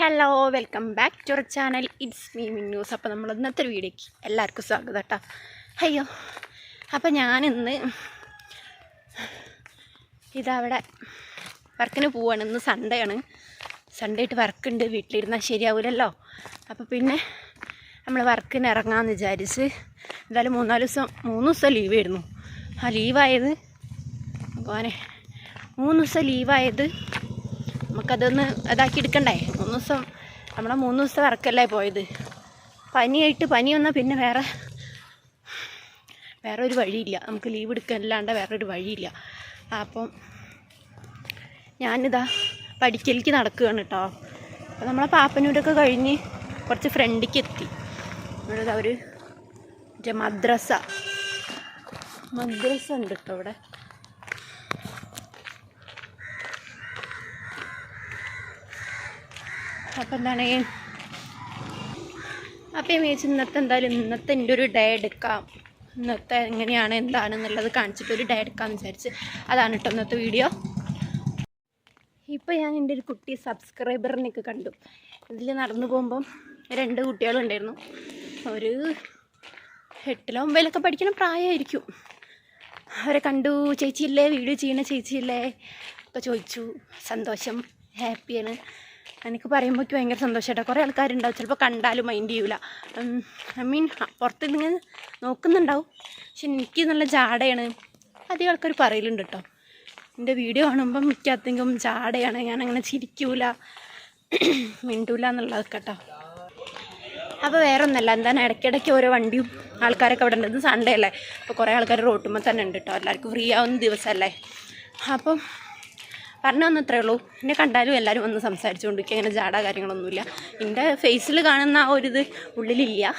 Hello, welcome back to our channel. It's me Minnus. അപ്പോൾ നമ്മൾ ഇന്നത്തെ വീഡിയോയ്ക്ക് എല്ലാവർക്കും സ്വാഗതം കേട്ടോ. അയ്യോ, അപ്പോൾ ഞാനിന്ന് ഇതവിടെ വർക്കിന് പോവാണ്. ഇന്ന് സൺഡേ ആണ്. സൺഡേ ആയിട്ട് വർക്കുണ്ട്. വീട്ടിലിരുന്നാൽ ശരിയാവില്ലല്ലോ. അപ്പോൾ പിന്നെ നമ്മൾ വർക്കിന് ഇറങ്ങാമെന്ന് വിചാരിച്ച് എന്തായാലും 3 ദിവസം ലീവായിരുന്നു. ആ ലീവായത് അങ്ങനെ 3 ദിവസം ലീവായത് നമുക്കതൊന്ന് ഇതാക്കി എടുക്കണ്ടേ. 3 ദിവസം നമ്മളെ 3 ദിവസത്തെ വർക്കല്ലേ പോയത്. പനി വന്നാൽ പിന്നെ വേറെ ഒരു വഴിയില്ല. നമുക്ക് ലീവ് എടുക്കാനല്ലാണ്ട് വേറൊരു വഴിയില്ല. അപ്പം ഞാനിതാ പഠിക്കലേക്ക് നടക്കുകയാണ് കേട്ടോ. അപ്പോൾ നമ്മളെ പാപ്പനൂരൊക്കെ കഴിഞ്ഞ് കുറച്ച് ഫ്രണ്ടിലേക്ക് എത്തി. ഇവിടെ ഒരു മദ്രസ ഉണ്ട് കേട്ടോ ഇവിടെ. അപ്പം എന്താണ്, അപ്പം ഞാൻ വിചാരിച്ചു ഇന്നത്തെ എൻ്റെ ഒരു ഡേ എടുക്കാം. ഇന്നത്തെ എങ്ങനെയാണ് എന്താണെന്നുള്ളത് കാണിച്ചിട്ടൊരു ഡേ എടുക്കാമെന്ന് വിചാരിച്ച്. അതാണ് കേട്ടോ ഇന്നത്തെ വീഡിയോ. ഇപ്പോൾ ഞാൻ എൻ്റെ ഒരു കുട്ടി സബ്സ്ക്രൈബറിനൊക്കെ കണ്ടു. ഇതിൽ നടന്നു പോകുമ്പം 2 കുട്ടികളുണ്ടായിരുന്നു. ഒരു 8ലോ 9ലൊക്കെ പഠിക്കുന്ന പ്രായമായിരിക്കും. അവരെ കണ്ടു. ചേച്ചിയില്ലേ, വീഡിയോ ചെയ്യണ ചേച്ചിയില്ലേ ഒക്കെ ചോദിച്ചു. സന്തോഷം, ഹാപ്പിയാണ്. എനിക്ക് പറയുമ്പോൾ എനിക്ക് ഭയങ്കര സന്തോഷമായിട്ടോ. കുറേ ആൾക്കാരുണ്ടാവും ചിലപ്പോൾ കണ്ടാലും മൈൻഡ് ചെയ്യൂല. പുറത്ത് നിങ്ങൾ നോക്കുന്നുണ്ടാവും. പക്ഷെ എനിക്ക് നല്ല ജാടയാണ്. അധികം ആൾക്കാർ പറയലുണ്ട് കേട്ടോ. എൻ്റെ വീഡിയോ കാണുമ്പം മിക്കത്തെങ്കിലും ജാടയാണ്, ഞാനങ്ങനെ ചിരിക്കൂല, മിണ്ടൂല എന്നുള്ളതൊക്കെ കേട്ടോ. അപ്പോൾ വേറെ ഒന്നല്ല, എന്താണ് ഇടയ്ക്കിടയ്ക്ക് ഓരോ വണ്ടിയും ആൾക്കാരൊക്കെ അവിടെ ഉണ്ട്. ഇത് സൺഡേ അല്ലേ, അപ്പോൾ കുറേ ആൾക്കാർ റോട്ടുമ്പോൾ തന്നെ ഉണ്ട് കേട്ടോ. എല്ലാവർക്കും ഫ്രീ ആവുന്ന ദിവസമല്ലേ. അപ്പം പറഞ്ഞു വന്നത്രേ ഉള്ളൂ. എന്നെ കണ്ടാലും എല്ലാവരും വന്ന് സംസാരിച്ചുകൊണ്ടിരിക്കുക. അങ്ങനെ ജാട കാര്യങ്ങളൊന്നുമില്ല. എൻ്റെ ഫേസിൽ കാണുന്ന ആ ഒരിത് ഉള്ളിലില്ല.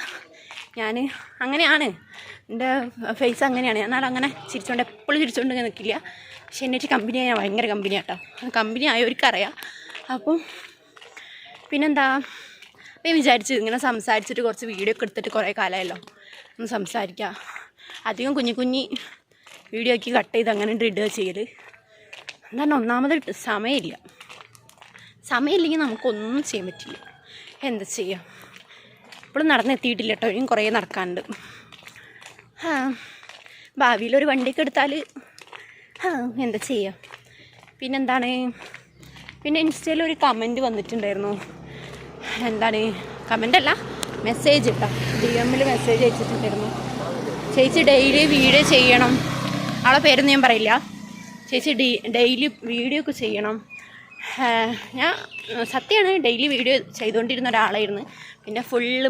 ഞാൻ അങ്ങനെയാണ്, എൻ്റെ ഫേസ് അങ്ങനെയാണ്. എന്നാൽ അങ്ങനെ എപ്പോഴും ചിരിച്ചുകൊണ്ട് നിൽക്കില്ല. പക്ഷെ എന്നെ കമ്പനിയായി ഞാൻ ഭയങ്കര കമ്പനിയാട്ടോ. കമ്പനി ആയവർക്കറിയാം. അപ്പം പിന്നെന്താ, ഞാൻ വിചാരിച്ചു ഇങ്ങനെ സംസാരിച്ചിട്ട് കുറച്ച് വീഡിയോ ഒക്കെ എടുത്തിട്ട് കുറേ കാലമായല്ലോ, ഒന്ന് സംസാരിക്കാം. അധികം കുഞ്ഞി വീഡിയോ ആക്കി കട്ട് ചെയ്ത് അങ്ങനെ ഇടുക ചെയ്യൽ. എന്താണ്, ഒന്നാമത് സമയമില്ലെങ്കിൽ നമുക്കൊന്നും ചെയ്യാൻ പറ്റില്ല. എന്താ ചെയ്യുക, ഇപ്പോഴും നടന്നെത്തിയിട്ടില്ല കേട്ടോ. ഇനിയും കുറേ നടക്കാനുണ്ട്. ഭാവിയിലൊരു വണ്ടിയൊക്കെ എടുത്താൽ എന്താ ചെയ്യുക. പിന്നെന്താണ്, പിന്നെ ഇൻസ്റ്റയിൽ ഒരു കമൻറ്റ് വന്നിട്ടുണ്ടായിരുന്നു. എന്താണ്, കമൻ്റല്ല, മെസ്സേജ് കേട്ടോ. DM മെസ്സേജ് അയച്ചിട്ടുണ്ടായിരുന്നു. ചേച്ചി ഡെയിലി വീഡിയോ ചെയ്യണം. ആളെ പേരൊന്നും ഞാൻ പറയില്ല. ചേച്ചി ഡെയിലി വീഡിയോ ഒക്കെ ചെയ്യണം. ഞാൻ സത്യമാണ് ഡെയിലി വീഡിയോ ചെയ്തുകൊണ്ടിരുന്ന ഒരാളായിരുന്നു. പിന്നെ ഫുള്ള്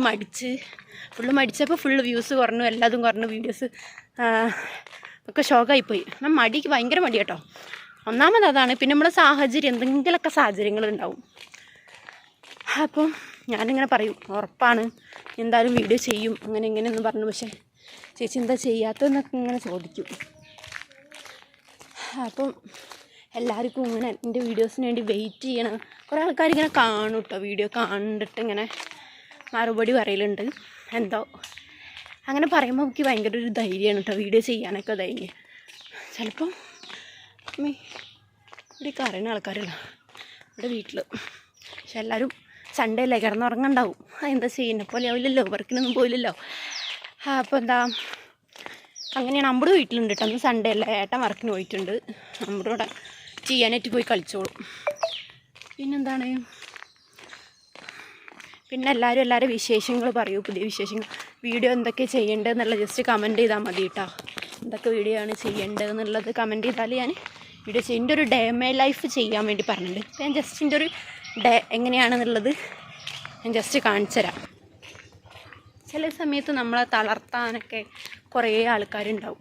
മടിച്ചപ്പോൾ ഫുള്ള് വ്യൂസ് കുറഞ്ഞു, എല്ലാതും കുറഞ്ഞു, വീഡിയോസ് ഒക്കെ ഷോക്കായിപ്പോയി. എന്നാൽ മടിക്ക് ഭയങ്കര മടി കേട്ടോ. ഒന്നാമത് അതാണ്. പിന്നെ നമ്മുടെ സാഹചര്യം, എന്തെങ്കിലുമൊക്കെ സാഹചര്യങ്ങളുണ്ടാവും. അപ്പം ഞാനിങ്ങനെ പറയും, ഉറപ്പാണ് എന്തായാലും വീഡിയോ ചെയ്യും അങ്ങനെ ഇങ്ങനെയെന്ന് പറഞ്ഞു. പക്ഷേ ചേച്ചി എന്താ ചെയ്യാത്തതെന്നൊക്കെ ഇങ്ങനെ ചോദിക്കും. അപ്പം എല്ലാവർക്കും ഇങ്ങനെ എൻ്റെ വീഡിയോസിന് വേണ്ടി വെയിറ്റ് ചെയ്യണം. കുറേ ആൾക്കാർ ഇങ്ങനെ കാണും കേട്ടോ. വീഡിയോ കണ്ടിട്ട് ഇങ്ങനെ മറുപടി പറയലുണ്ട്. എന്തോ അങ്ങനെ പറയുമ്പോൾ എനിക്ക് ഭയങ്കര ഒരു ധൈര്യമാണ് കേട്ടോ, വീഡിയോ ചെയ്യാനൊക്കെ ധൈര്യം. ചിലപ്പം ഇവിടെയൊക്കെ അറിയുന്ന ആൾക്കാരല്ല ഇവിടെ വീട്ടിൽ. പക്ഷെ എല്ലാവരും സൺഡേ അല്ലേ, കിടന്നുറങ്ങണ്ടാവും. എന്താ ചെയ്യുന്നത് പോലെ ആവില്ലല്ലോ, വർക്കിനൊന്നും പോയില്ലല്ലോ. അപ്പോൾ എന്താ, അങ്ങനെയാണ്. അമ്പൂടെ വീട്ടിലുണ്ട് കേട്ടോ. അന്ന് സൺഡേ അല്ലേ, ഏട്ടൻ വർക്കിന് പോയിട്ടുണ്ട്. അമ്പൂടെ ചെയ്യാനായിട്ട് പോയി കളിച്ചോളും. പിന്നെന്താണ്, പിന്നെ എല്ലാവരും വിശേഷങ്ങൾ പറയൂ, പുതിയ വിശേഷങ്ങൾ. വീഡിയോ എന്തൊക്കെ ചെയ്യേണ്ടതെന്നുള്ള ജസ്റ്റ് കമൻറ്റ് ചെയ്താൽ മതി കേട്ടോ. എന്തൊക്കെ വീഡിയോ ആണ് ചെയ്യേണ്ടതെന്നുള്ളത് കമൻറ്റ് ചെയ്താൽ ഞാൻ വീഡിയോ ചെയ്യും. എൻ്റെ ഒരു ഡേ മൈ ലൈഫ് ചെയ്യാൻ വേണ്ടി പറഞ്ഞിട്ടുണ്ട്. ഞാൻ ജസ്റ്റ് എൻ്റെ ഒരു ഡേ എങ്ങനെയാണെന്നുള്ളത് ഞാൻ ജസ്റ്റ് കാണിച്ചു തരാം. ചില സമയത്ത് നമ്മളെ തളർത്താനൊക്കെ കുറേ ആൾക്കാരുണ്ടാവും.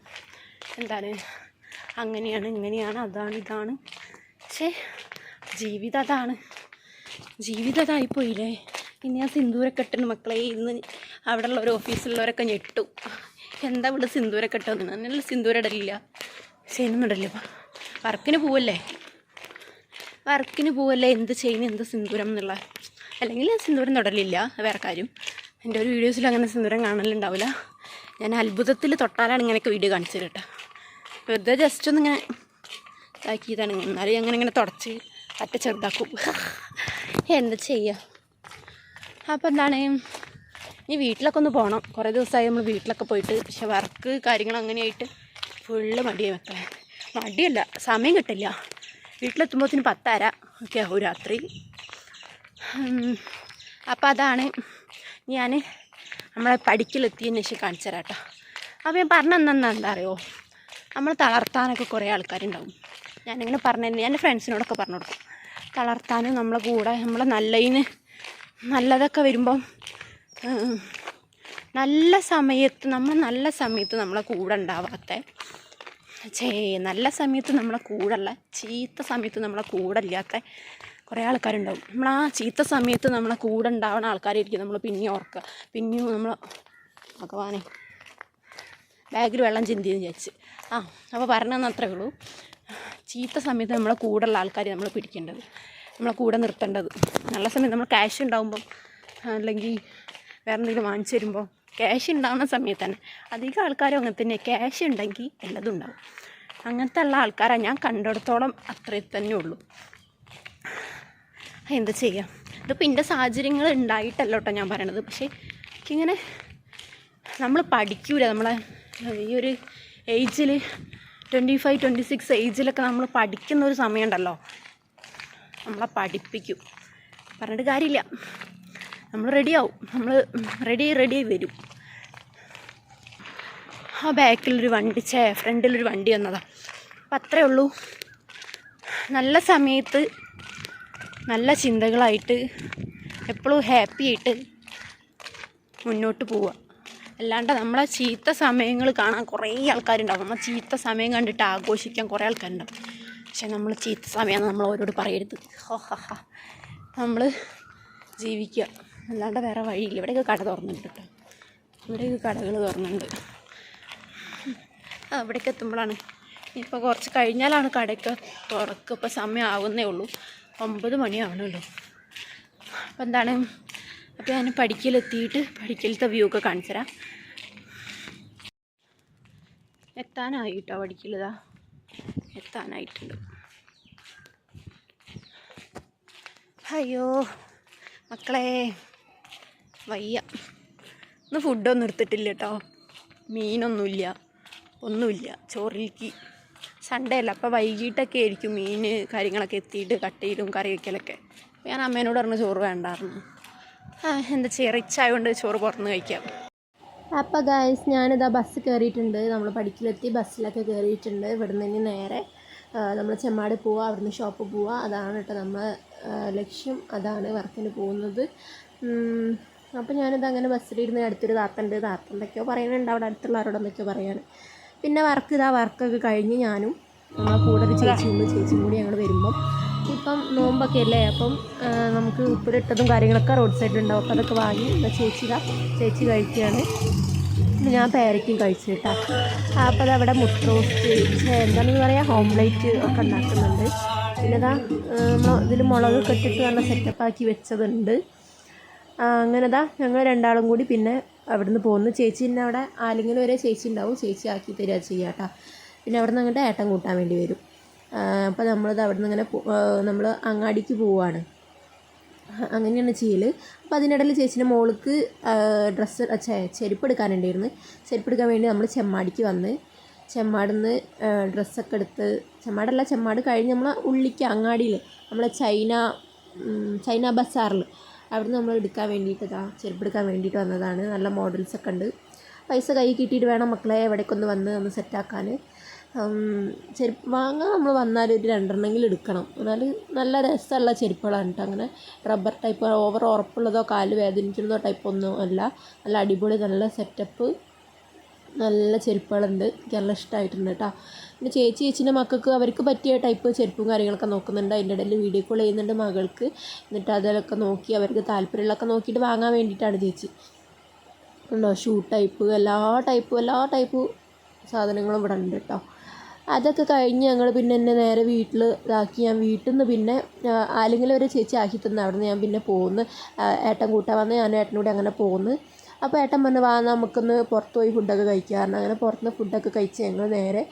എന്താണ്, അങ്ങനെയാണ് ഇങ്ങനെയാണ് അതാണ് ഇതാണ്. പക്ഷേ ജീവിതം അതായിപ്പോയില്ലേ. ഇന്ന് ഞാൻ സിന്ദൂരൊക്കെ ഇട്ടുണ്ട് മക്കളെ. ഇന്ന് അവിടെ ഉള്ള ഒരു ഓഫീസിലുള്ളവരൊക്കെ ഞെട്ടു. എന്താ ഇവിടെ സിന്ദൂരൊക്കെ ഇട്ടോന്ന്. നല്ല സിന്ദൂരം ഇടലില്ല. പക്ഷേ ഇന്നും ഇടലില്ല. വർക്കിന് പോവല്ലേ എന്ത് ചെയ്യുന്നു, എന്ത് സിന്ദൂരം എന്നുള്ള. അല്ലെങ്കിൽ സിന്ദൂരം തൊടലില്ല, വേറെ കാര്യം. എൻ്റെ ഒരു വീഡിയോസിൽ അങ്ങനെ സിന്ദൂരം കാണലുണ്ടാവില്ല. ഞാൻ അത്ഭുതത്തിൽ തൊട്ടാലാണ് ഇങ്ങനെയൊക്കെ വീഡിയോ കാണിച്ചു കേട്ടോ. വെറുതെ ജസ്റ്റ് ഒന്നിങ്ങനെ ഇതാക്കിയതാണ്. എന്നാലും അങ്ങനെ തുടച്ച് പറ്റ ചെറുതാക്കും. എന്താ ചെയ്യുക. അപ്പോൾ എന്താണ്, ഇനി വീട്ടിലൊക്കെ ഒന്ന് പോകണം. കുറേ ദിവസമായി നമ്മൾ വീട്ടിലൊക്കെ പോയിട്ട്. പക്ഷെ വർക്ക് കാര്യങ്ങൾ അങ്ങനെയായിട്ട് ഫുള്ള് മടിയായി മക്കളെ. മടിയല്ല, സമയം കിട്ടില്ല. വീട്ടിലെത്തുമ്പോഴത്തേന് 10:30 ഒക്കെ ആവും രാത്രി. അപ്പോൾ അതാണ് ഞാൻ നമ്മളെ പഠിക്കലെത്തിയതിന് ശേഷം കാണിച്ചു തരാം കേട്ടോ. അപ്പോൾ ഞാൻ പറഞ്ഞെന്നാ എന്താ അറിയോ, നമ്മൾ തളർത്താനൊക്കെ കുറേ ആൾക്കാരുണ്ടാവും. ഞാനിങ്ങനെ പറഞ്ഞു തന്നെ എൻ്റെ ഫ്രണ്ട്സിനോടൊക്കെ പറഞ്ഞു കൊടുക്കും. തളർത്താനും നമ്മളെ കൂടെ നമ്മളെ നല്ലതൊക്കെ വരുമ്പം നല്ല സമയത്ത് നമ്മളെ കൂടെ ഉണ്ടാവാത്ത നല്ല സമയത്ത് നമ്മളെ കൂടെയുള്ള ചീത്ത സമയത്ത് നമ്മളെ കൂടെ ഇല്ലാത്ത കുറേ ആൾക്കാരുണ്ടാവും. നമ്മൾ ആ ചീത്ത സമയത്ത് നമ്മളെ കൂടെ ഉണ്ടാവുന്ന ആൾക്കാരായിരിക്കും നമ്മൾ പിന്നെയും ഓർക്കുക. പിന്നെയും നമ്മൾ ഭഗവാനെ ബാഗിൽ വെള്ളം ചിന്തിയെന്ന് വിചാരിച്ച് അപ്പോൾ പറഞ്ഞതെന്ന് അത്രേ ഉള്ളൂ. ചീത്ത സമയത്ത് നമ്മളെ കൂടെയുള്ള ആൾക്കാർ നമ്മൾ പിടിക്കേണ്ടത്, നമ്മളെ കൂടെ നിർത്തേണ്ടത്. നല്ല സമയത്ത് നമ്മൾ ക്യാഷ് ഉണ്ടാകുമ്പം അല്ലെങ്കിൽ വേറെ എന്തെങ്കിലും വാങ്ങിച്ചു വരുമ്പോൾ ക്യാഷ് ഉണ്ടാകുന്ന സമയത്ത് തന്നെ അധികം ആൾക്കാരും അങ്ങനെ തന്നെ. ക്യാഷ് ഉണ്ടെങ്കിൽ എല്ലതും ഉണ്ടാവും. അങ്ങനത്തെ ഉള്ള ആൾക്കാരാണ് ഞാൻ കണ്ടിടത്തോളം അത്രയും തന്നെ ഉള്ളൂ. എന്താ ചെയ്യുക, ഇതിപ്പോൾ എൻ്റെ സാഹചര്യങ്ങൾ ഉണ്ടായിട്ടല്ല കേട്ടോ ഞാൻ പറയണത്. പക്ഷേ എനിക്കിങ്ങനെ നമ്മൾ പഠിക്കൂല. നമ്മളെ ഈ ഒരു ഏജിൽ 25-26 ഏജിലൊക്കെ നമ്മൾ പഠിക്കുന്ന ഒരു സമയമുണ്ടല്ലോ, നമ്മളെ പഠിപ്പിക്കും. പറഞ്ഞിട്ട് കാര്യമില്ല, നമ്മൾ റെഡിയാവും. നമ്മൾ റെഡിയായി വരും. ആ ബാക്കിലൊരു വണ്ടി ഫ്രണ്ടിലൊരു വണ്ടി വന്നതാണ്. അപ്പം അത്രേ ഉള്ളൂ. നല്ല സമയത്ത് നല്ല ചിന്തകളായിട്ട് എപ്പോഴും ഹാപ്പി ആയിട്ട് മുന്നോട്ട് പോവുക. അല്ലാണ്ട് നമ്മളെ ചീത്ത സമയങ്ങൾ കാണാൻ കുറേ ആൾക്കാരുണ്ടാവും. നമ്മൾ ചീത്ത സമയം കണ്ടിട്ട് ആഘോഷിക്കാൻ കുറേ ആൾക്കാരുണ്ടാവും. പക്ഷെ നമ്മൾ ചീത്ത സമയമാണ് നമ്മൾ അവരോട് പറയരുത്. നമ്മൾ ജീവിക്കുക, അല്ലാണ്ട് വേറെ വഴിയില്ല. ഇവിടെയൊക്കെ കട തുറന്നിട്ടുണ്ട് കേട്ടോ. ഇവിടെയൊക്കെ കടകൾ തുറന്നുണ്ട്. ഇവിടേക്ക് എത്തുമ്പോഴാണ്, ഇപ്പോൾ കുറച്ച് കഴിഞ്ഞാലാണ് കടയൊക്കെ തുറക്കുക. ഇപ്പോൾ സമയം ആവുന്നേ ഉള്ളൂ, 9 മണിയാവണമല്ലോ. അപ്പോൾ എന്താണ്, അപ്പോൾ ഞാൻ പഠിക്കലെത്തിയിട്ട് പഠിക്കലത്തെ വ്യൂ ഒക്കെ കാണിച്ചു തരാം. എത്താനായി കേട്ടോ, പഠിക്കലതാ എത്താനായിട്ടുണ്ട്. അയ്യോ മക്കളെ വയ്യ. ഇന്ന് ഫുഡൊന്നും എടുത്തിട്ടില്ല കേട്ടോ. മീനൊന്നുമില്ല, ഒന്നുമില്ല. ചോറിലേക്ക് സൺഡേ അല്ല, അപ്പോൾ വൈകിട്ടൊക്കെ ആയിരിക്കും മീൻ കാര്യങ്ങളൊക്കെ എത്തിയിട്ട് കട്ട് ചെയ്തും കറി വയ്ക്കലൊക്കെ. ഞാൻ അമ്മേനോട് പറഞ്ഞു ചോറ് വേണ്ടായിരുന്നു. എന്താ ചെയ്യുക, റിച്ച് ആയതുകൊണ്ട് ചോറ് പുറത്തുനിന്ന് കഴിക്കാം. അപ്പോൾ ഗായ്സ് ഞാനിതാ ബസ് കയറിയിട്ടുണ്ട്. നമ്മൾ പഠിക്കലെത്തി ബസ്സിലൊക്കെ കയറിയിട്ടുണ്ട്. ഇവിടെ നിന്ന് നേരെ നമ്മൾ ചെമ്മാട് പോവുക, അവിടുന്ന് ഷോപ്പ് പോവുക. അതാണ് കേട്ടോ നമ്മളെ ലക്ഷ്യം, അതാണ് വർക്കിന് പോകുന്നത്. അപ്പോൾ ഞാനിത് അങ്ങനെ ബസ്സിലിരുന്ന് അടുത്തൊരു താത്തണ്ട്, എന്തൊക്കെയോ പറയുന്നുണ്ട് അവിടെ അടുത്തുള്ളവരോട് എന്തൊക്കെയോ പറയാണ്. പിന്നെ വർക്കൊക്കെ കഴിഞ്ഞ് ഞാനും നമ്മളെ കൂടെ ഒരു ചേച്ചിയും കൂടി ഞങ്ങൾ വരുമ്പം ഇപ്പം നോമ്പൊക്കെ അല്ലേ, അപ്പം നമുക്ക് ഉപ്പിലിട്ടതും കാര്യങ്ങളൊക്കെ റോഡ് സൈഡിലുണ്ടാവും. അപ്പോൾ അതൊക്കെ വാങ്ങി ചേച്ചി കഴിക്കുകയാണ്. ഞാൻ പേരയ്ക്കും കഴിച്ചു കേട്ടോ. അപ്പോൾ അതവിടെ മുട്ട റോസ്റ്റ് എന്താണെന്ന് പറയുക ഓംലേറ്റ് ഒക്കെ ഉണ്ടാക്കുന്നുണ്ട്. പിന്നെ ഇതിൽ മുളകൊക്കെ ഇട്ടിട്ട് നല്ല സെറ്റപ്പാക്കി വെച്ചതുണ്ട്. അങ്ങനെതാ ഞങ്ങൾ രണ്ടാളും കൂടി പിന്നെ അവിടുന്ന് പോകുന്നു. ചേച്ചീൻ്റെ അവിടെ ആലിങ്ങനെ വരെ ചേച്ചി ഉണ്ടാവും, ചേച്ചി ആക്കി തരിക ചെയ്യുക കേട്ടോ. പിന്നെ അവിടെ നിന്ന് അങ്ങോട്ട് ഏട്ടൻ കൂട്ടാൻ വേണ്ടി വരും. അപ്പോൾ നമ്മളത് അവിടെ നിന്ന് ഇങ്ങനെ നമ്മൾ അങ്ങാടിക്ക് പോവുകയാണ്, അങ്ങനെയാണ് ചെയ്യൽ. അപ്പോൾ അതിനിടയിൽ ചേച്ചീൻ്റെ മോൾക്ക് ചെരുപ്പ് എടുക്കാനുണ്ടായിരുന്നു. ചെരുപ്പ് എടുക്കാൻ വേണ്ടി നമ്മൾ ചെമ്മാടിക്ക് വന്ന് ചെമ്മാടിന്ന് ഡ്രസ്സൊക്കെ എടുത്ത്, ചെമ്മാട് കഴിഞ്ഞ് നമ്മൾ ഉള്ളിക്ക് അങ്ങാടിയിൽ നമ്മളെ ചൈന ബസാറിൽ അവിടുന്ന് നമ്മൾ എടുക്കാൻ വേണ്ടിയിട്ട് ചെരുപ്പ് എടുക്കാൻ വേണ്ടിയിട്ട് വന്നതാണ്. നല്ല മോഡൽസൊക്കെ ഉണ്ട്. പൈസ കൈ കിട്ടിയിട്ട് വേണം മക്കളെ എവിടേക്കൊന്ന് വന്ന് ഒന്ന് സെറ്റാക്കാൻ. ചെരുപ്പ് വാങ്ങാൻ നമ്മൾ വന്നാൽ ഒരു 2 എടുക്കണം. എന്നാൽ നല്ല രസമുള്ള ചെരുപ്പുകളാണ് കേട്ടോ. അങ്ങനെ റബ്ബർ ടൈപ്പ് ഓവർ ഉറപ്പുള്ളതോ കാല് വേദനിക്കുന്നതോ ടൈപ്പൊന്നും അല്ല. നല്ല അടിപൊളി നല്ല സെറ്റപ്പ് നല്ല ചെരുപ്പുകളുണ്ട്. എനിക്ക് നല്ല ഇഷ്ടമായിട്ടുണ്ട് കേട്ടോ. പിന്നെ ചേച്ചീൻ്റെ മക്കൾക്ക് അവർക്ക് പറ്റിയ ടൈപ്പ് ചെരുപ്പും കാര്യങ്ങളൊക്കെ നോക്കുന്നുണ്ട്. അതിൻ്റെ ഇടയിൽ വീഡിയോ കോൾ ചെയ്യുന്നുണ്ട് മകൾക്ക്. എന്നിട്ട് അതിലൊക്കെ നോക്കി അവർക്ക് താല്പര്യമുള്ളതൊക്കെ നോക്കിയിട്ട് വാങ്ങാൻ വേണ്ടിയിട്ടാണ് ചേച്ചി. ഉണ്ടോ ഷൂ ടൈപ്പ് എല്ലാ ടൈപ്പ് സാധനങ്ങളും ഇവിടെ ഉണ്ട് കേട്ടോ. അതൊക്കെ കഴിഞ്ഞ് ഞങ്ങൾ പിന്നെ എന്നെ നേരെ വീട്ടിൽ ഇതാക്കി. ഞാൻ വീട്ടിൽ നിന്ന് പിന്നെ ആരെങ്കിലും ഒരു ചേച്ചി ആക്കി തന്നു. അവിടെ നിന്ന് ഞാൻ പിന്നെ പോകുന്നു. ഏട്ടൻ കൂട്ടാൻ വന്ന് ഞാൻ ഏട്ടനോട് അങ്ങനെ പോകുന്നു. അപ്പോൾ ഏട്ടൻ പറഞ്ഞു വാ നമുക്കൊന്ന് പുറത്ത് പോയി ഫുഡൊക്കെ കഴിക്കാറുണ്ട്. അങ്ങനെ പുറത്തുനിന്ന് ഫുഡൊക്കെ കഴിച്ച് ഞങ്ങൾ നേരെ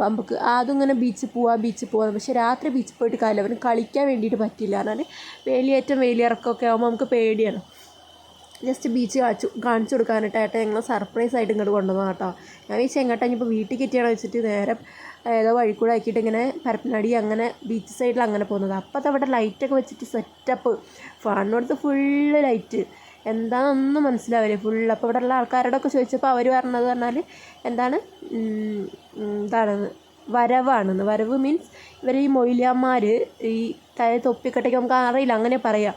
നമുക്ക് ആദ്യം ഇങ്ങനെ ബീച്ചിൽ പോവാം. പക്ഷേ രാത്രി ബീച്ചിൽ പോയിട്ട് കാര്യമില്ല, അവന് കളിക്കാൻ വേണ്ടിയിട്ട് പറ്റില്ല. കാരണം വേലിയേറ്റം വേലിയിറക്കമൊക്കെ ആകുമ്പോൾ നമുക്ക് പേടിയാണ്. ജസ്റ്റ് ബീച്ച് കാണിച്ചു കൊടുക്കാനായിട്ട് ഏട്ടൻ ഞങ്ങൾ സർപ്രൈസ് ആയിട്ട് ഇങ്ങോട്ട് കൊണ്ടുവന്നു കേട്ടോ. ഞാൻ വിചാരിച്ചു എങ്ങോട്ടാ ഇപ്പോൾ വീട്ടിൽ കയറ്റിയാണ് വെച്ചിട്ട് നേരെ ഏതോ വഴിക്കൂടെ ആക്കിയിട്ട് ഇങ്ങനെ പരപ്പനടി അങ്ങനെ ബീച്ച് സൈഡിൽ അങ്ങനെ പോകുന്നത്. അപ്പോൾ അവിടെ ലൈറ്റൊക്കെ വെച്ചിട്ട് സെറ്റപ്പ്, ഫാണിനടുത്ത് ഫുള്ള് ലൈറ്റ്, എന്താണെന്നൊന്നും മനസ്സിലാവില്ല ഫുള്ള്. അപ്പോൾ ഇവിടെ ഉള്ള ആൾക്കാരോടൊക്കെ ചോദിച്ചപ്പോൾ അവർ പറഞ്ഞാൽ എന്താണ് വരവാണെന്ന്. വരവ് മീൻസ് ഇവർ ഈ മൊയിലാന്മാർ ഈ തൊപ്പിക്കെട്ടൊക്കെ നമുക്ക് അറിയില്ല അങ്ങനെ പറയാം.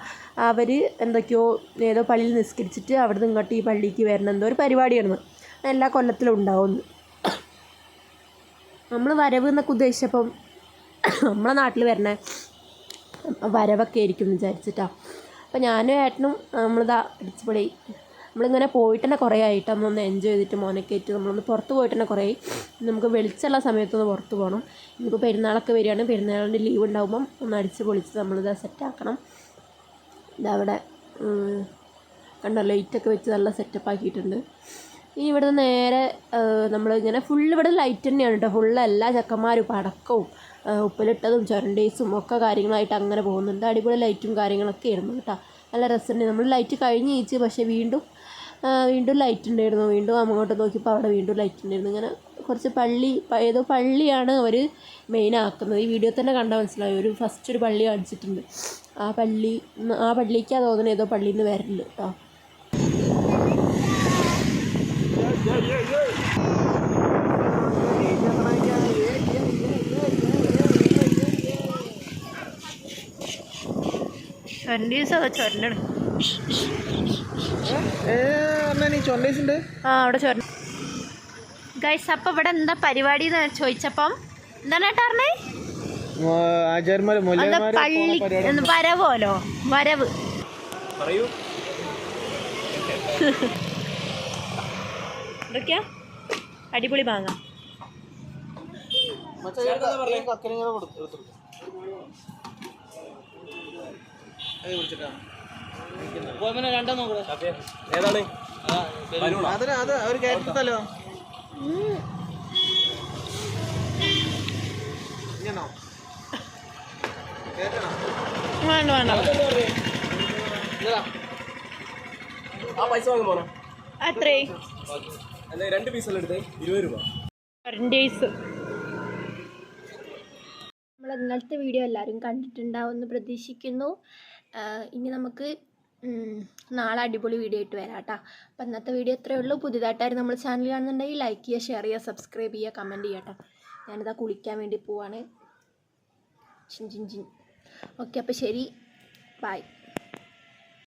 അവർ എന്തൊക്കെയോ ഏതോ പള്ളിയിൽ നിസ്കരിച്ചിട്ട് അവിടെ നിന്ന് ഇങ്ങോട്ട് ഈ പള്ളിക്ക് വരണം, എന്തോ ഒരു പരിപാടിയായിരുന്നു, എല്ലാ കൊല്ലത്തിലും ഉണ്ടാവുമെന്ന്. നമ്മൾ വരവ് എന്നൊക്കെ ഉദ്ദേശിച്ചപ്പം നമ്മളെ നാട്ടിൽ വരണ വരവൊക്കെ ആയിരിക്കും വിചാരിച്ചിട്ടാണ്. അപ്പോൾ ഞാനും ഏട്ടനും നമ്മളിതാ അടിച്ചുപൊളി നമ്മളിങ്ങനെ പോയിട്ട് തന്നെ കുറേ ആയിട്ട് നമ്മളൊന്ന് എൻജോയ് ചെയ്തിട്ട് മോനൊക്കെ ആയിട്ട് നമ്മളൊന്ന് പുറത്ത് പോയിട്ട് തന്നെ കുറേ. നമുക്ക് വെളിച്ചമുള്ള സമയത്തൊന്ന് പുറത്ത് പോകണം. ഇനിയിപ്പോൾ പെരുന്നാളൊക്കെ വരികയാണ്, പെരുന്നാളിൻ്റെ ലീവ് ഉണ്ടാകുമ്പം ഒന്ന് അടിച്ച് പൊളിച്ച് നമ്മളിത് സെറ്റാക്കണം. ഇതവിടെ കണ്ടോ ലൈറ്റൊക്കെ വെച്ച് നല്ല സെറ്റപ്പ് ആക്കിയിട്ടുണ്ട്. ഇനി ഇവിടുന്ന് നേരെ നമ്മളിങ്ങനെ ഫുള്ള് ഇവിടെ ലൈറ്റ് തന്നെയാണ് കേട്ടോ. ഫുള്ള് എല്ലാ ചെക്കന്മാരും പടക്കവും ഉപ്പിലിട്ടതും ചുരണ്ടീസും ഒക്കെ കാര്യങ്ങളായിട്ട് അങ്ങനെ പോകുന്നുണ്ട്. അടിപൊളി ലൈറ്റും കാര്യങ്ങളൊക്കെ ആയിരുന്നു കേട്ടോ. നല്ല രസമുണ്ട്. നമ്മൾ ലൈറ്റ് കഴിഞ്ഞ് കഴിച്ച് പക്ഷേ വീണ്ടും ലൈറ്റ് ഉണ്ടായിരുന്നു. വീണ്ടും അങ്ങോട്ട് നോക്കിയപ്പോൾ അവിടെ വീണ്ടും ലൈറ്റ് ഉണ്ടായിരുന്നു. ഇങ്ങനെ കുറച്ച് ഏതോ പള്ളിയാണ് അവർ മെയിനാക്കുന്നത്. ഈ വീഡിയോ തന്നെ കണ്ടാൽ മനസ്സിലായി. ഫസ്റ്റ് ഒരു പള്ളി കാണിച്ചിട്ടുണ്ട്. ആ പള്ളിക്കാണ് തോന്നുന്നത് ഏതോ പള്ളിയിൽ നിന്ന് വരല് കേട്ടോ. ഗൈസ് അപ്പം ഇവിടെ എന്താ പരിപാടി എന്ന് ചോദിച്ചപ്പം എന്താണ് ഏട്ടാ പറഞ്ഞേ? പള്ളി വരവോലോ വരവ് എന്തൊക്കെയാ അടിപൊളി മാങ്ങ. വേണ്ട അത്രേ 2 പീസെല്ലാം എടുത്തേ 20 രൂപ. നമ്മൾ ഇന്നലത്തെ വീഡിയോ എല്ലാവരും കണ്ടിട്ടുണ്ടാവുമെന്ന് പ്രതീക്ഷിക്കുന്നു. ഇനി നമുക്ക് നാളെ അടിപൊളി വീഡിയോ ആയിട്ട് വരാം കേട്ടോ. അപ്പോൾ ഇന്നത്തെ വീഡിയോ ഇത്രയേ ഉള്ളൂ. പുതിയതായിട്ടായിരുന്നു നമ്മൾ ചാനൽ കാണുന്നുണ്ടെങ്കിൽ ലൈക്ക് ചെയ്യുക, ഷെയർ ചെയ്യുക, സബ്സ്ക്രൈബ് ചെയ്യുക, കമൻറ്റ് ചെയ്യുക കേട്ടോ. ഞാനിതാ കുളിക്കാൻ വേണ്ടി പോവാണ്. ഓക്കെ അപ്പോൾ ശരി, ബൈ.